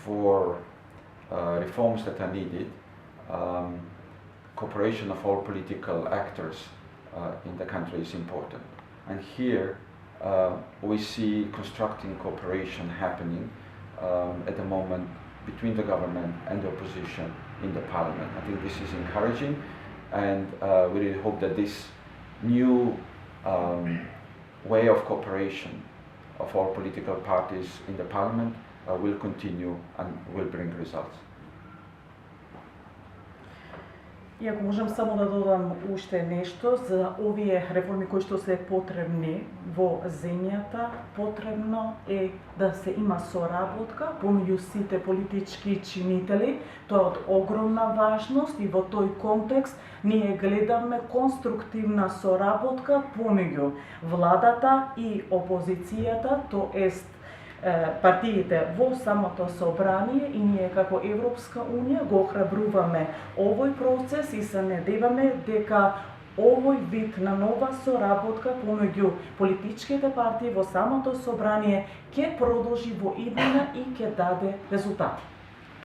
For reforms that are needed, cooperation of all political actors in the country is important. And here we see constructing cooperation happening at the moment between the government and the opposition in the parliament. I think this is encouraging, and we really hope that this new way of cooperation of all political parties in the parliament will continue and will bring results. И ако можам само да додам уште нешто за овие реформи кои што се потребни во земјата, потребно е да се има соработка помеѓу сите политички чинители. Тоа е од огромна важност и во тој контекст ние гледаме конструктивна соработка помеѓу владата и опозицијата, тоест партиите во самото собрание, и ние како Европска унија го охрабруваме овој процес и се надеваме дека овој вид на нова соработка помеѓу политичките партии во самото собрание ќе продолжи во иднина и ќе даде резултати.